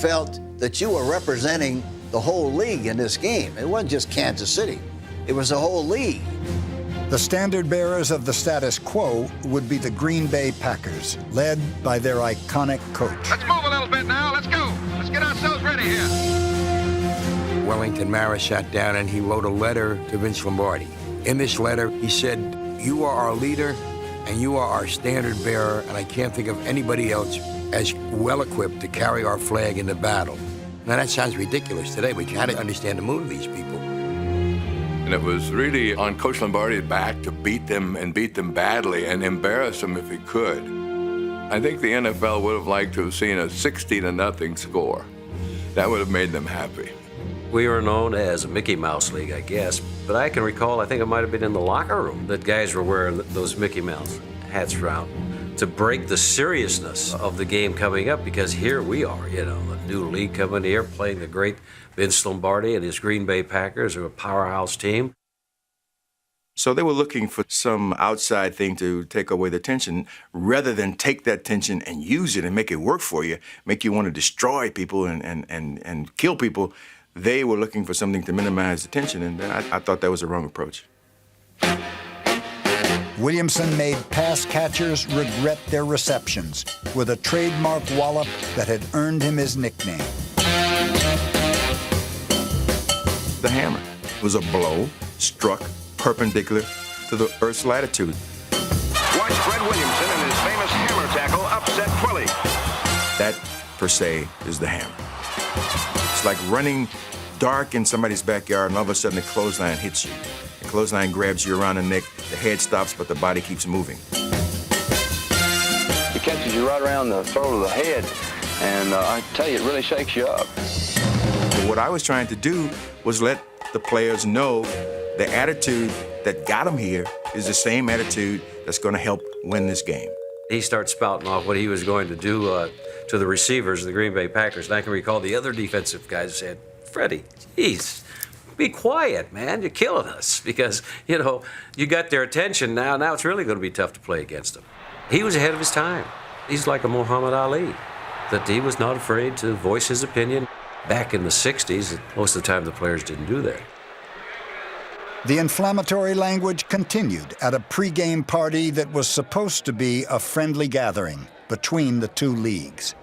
felt that you were representing the whole league in this game. It wasn't just Kansas City. It was the whole league. The standard bearers of the status quo would be the Green Bay Packers, led by their iconic coach. Let's move a little bit now. Let's go. Let's get ourselves ready here. Wellington Mara sat down and he wrote a letter to Vince Lombardi. In this letter, he said, "You are our leader and you are our standard bearer, and I can't think of anybody else as well equipped to carry our flag into battle." Now that sounds ridiculous today, but you had to understand the mood of these people. And it was really on Coach Lombardi's back to beat them and beat them badly and embarrass them if he could. I think the NFL would have liked to have seen a 60-0 score. That would have made them happy. We were known as a Mickey Mouse League, I guess. But I can recall, I think it might have been in the locker room, that guys were wearing those Mickey Mouse hats around to break the seriousness of the game coming up, because here we are, you know, a new league coming here, playing the great Vince Lombardi and his Green Bay Packers, who are a powerhouse team. So they were looking for some outside thing to take away the tension, rather than take that tension and use it and make it work for you, make you want to destroy people and kill people. They were looking for something to minimize the tension, and I thought that was the wrong approach. Williamson made pass catchers regret their receptions with a trademark wallop that had earned him his nickname. The hammer was a blow struck perpendicular to the Earth's latitude. Watch Fred Williamson and his famous hammer tackle upset Twilly. That, per se, is the hammer. It's like running dark in somebody's backyard and all of a sudden a clothesline hits you. The clothesline grabs you around the neck, the head stops, but the body keeps moving. It catches you right around the throat of the head, and I tell you, it really shakes you up. What I was trying to do was let the players know the attitude that got them here is the same attitude that's going to help win this game. He starts spouting off what he was going to do to the receivers of the Green Bay Packers. And I can recall the other defensive guys said, "Freddie, geez, be quiet, man. You're killing us." Because, you know, you got their attention now. Now it's really going to be tough to play against them. He was ahead of his time. He's like a Muhammad Ali, that he was not afraid to voice his opinion. Back in the 60s, most of the time the players didn't do that. The inflammatory language continued at a pregame party that was supposed to be a friendly gathering between the two leagues.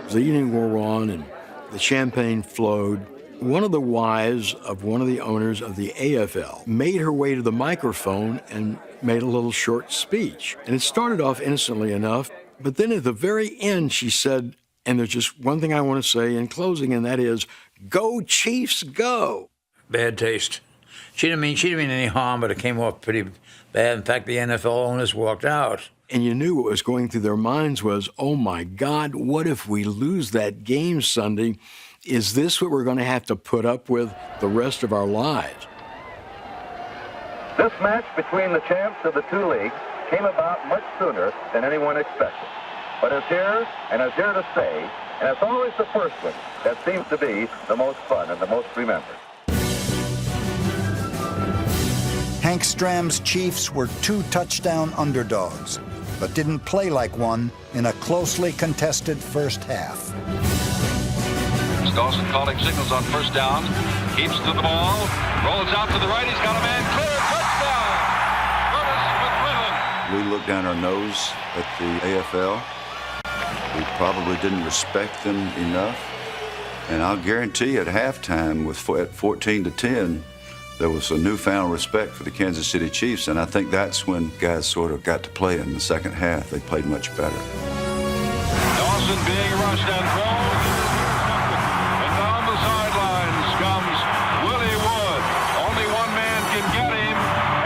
The evening wore on and the champagne flowed. One of the wives of one of the owners of the AFL made her way to the microphone and made a little short speech. And it started off innocently enough, but then at the very end she said, and there's just one thing I want to say in closing, and that is, "Go Chiefs, go!" Bad taste. She didn't mean any harm, but it came off pretty bad. In fact, the NFL owners walked out. And you knew what was going through their minds was, oh my God, what if we lose that game Sunday? Is this what we're going to have to put up with the rest of our lives? This match between the champs of the two leagues came about much sooner than anyone expected. But it's here, and it's here to stay, and it's always the first one that seems to be the most fun and the most remembered. Hank Stram's Chiefs were 2-touchdown underdogs, but didn't play like one in a closely contested first half. Dawson calling signals on first down. Keeps to the ball. Rolls out to the right. He's got a man clear. Touchdown! Curtis McClellan. We looked down our nose at the AFL. We probably didn't respect them enough. And I'll guarantee you at halftime, at 14-10, there was a newfound respect for the Kansas City Chiefs, and I think that's when guys sort of got to play in the second half. They played much better. Dawson being rushed and thrown. And down the sidelines comes Willie Wood. Only one man can get him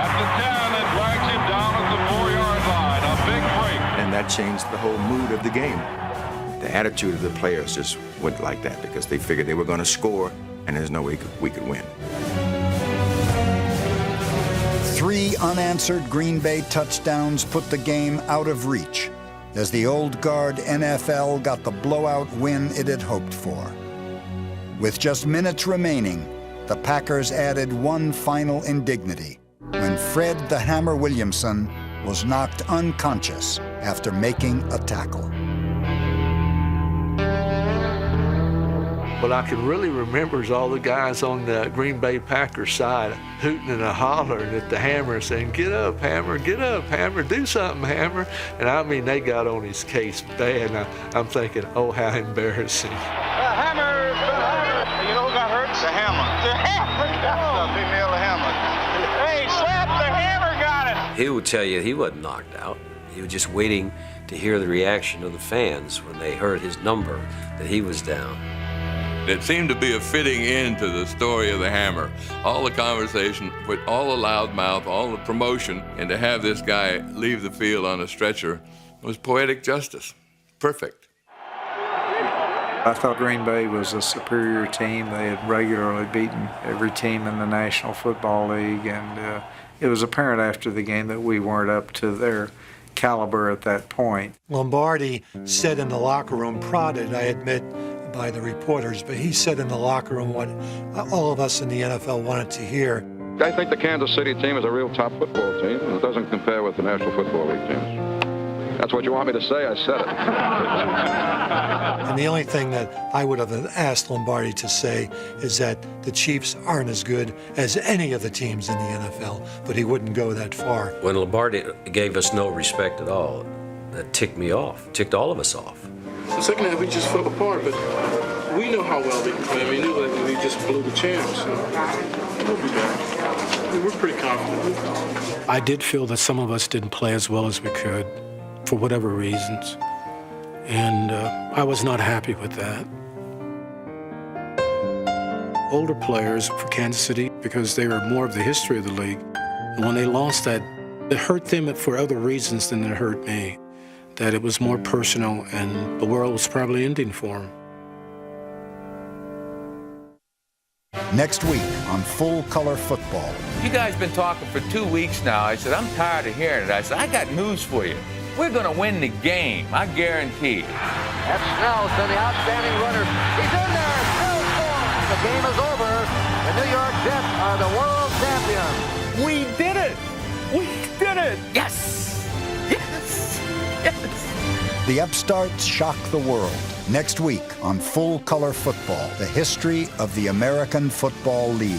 at the 10 and drags him down at the 4-yard line. A big break. And that changed the whole mood of the game. The attitude of the players just went like that because they figured they were going to score, and there's no way we could win. 3 unanswered Green Bay touchdowns put the game out of reach as the old guard NFL got the blowout win it had hoped for. With just minutes remaining, the Packers added one final indignity when Fred the Hammer Williamson was knocked unconscious after making a tackle. What I can really remember is all the guys on the Green Bay Packers side hooting and hollering at the Hammer, saying, "Get up, Hammer, do something, Hammer." And I mean, they got on his case bad. And I'm thinking, oh, how embarrassing. The Hammer! You know who got hurt? The Hammer. The Hammer! That's big nail, the Hammer. Hey, slap, the Hammer got it! He would tell you he wasn't knocked out. He was just waiting to hear the reaction of the fans when they heard his number, that he was down. It seemed to be a fitting end to the story of the Hammer. All the conversation, with all the loudmouth, all the promotion, and to have this guy leave the field on a stretcher was poetic justice. Perfect. I thought Green Bay was a superior team. They had regularly beaten every team in the National Football League, and it was apparent after the game that we weren't up to their caliber at that point. Lombardi said in the locker room, prodded, I admit, by the reporters, but he said in the locker room what all of us in the NFL wanted to hear. I think the Kansas City team is a real top football team, and it doesn't compare with the National Football League teams. That's what you want me to say, I said it. And the only thing that I would have asked Lombardi to say is that the Chiefs aren't as good as any of the teams in the NFL, but he wouldn't go that far. When Lombardi gave us no respect at all, that ticked me off, ticked all of us off. The second half, we just fell apart, but we know how well they can play. I mean, we knew that we just blew the champs, so we'll be back. I mean, we're pretty confident. I did feel that some of us didn't play as well as we could, for whatever reasons, and I was not happy with that. Older players for Kansas City, because they were more of the history of the league, and when they lost that, it hurt them for other reasons than it hurt me. That it was more personal, and the world was probably ending for him. Next week on Full Color Football. You guys been talking for 2 weeks now. I said, I'm tired of hearing it. I said, I got news for you. We're going to win the game. I guarantee it. That's Snell to the outstanding runner. He's in there. Snell scores. The game is over. The New York Jets are the world champions. We did it. We did it. Yes. The upstarts shock the world. Next week on Full Color Football, the history of the American Football League.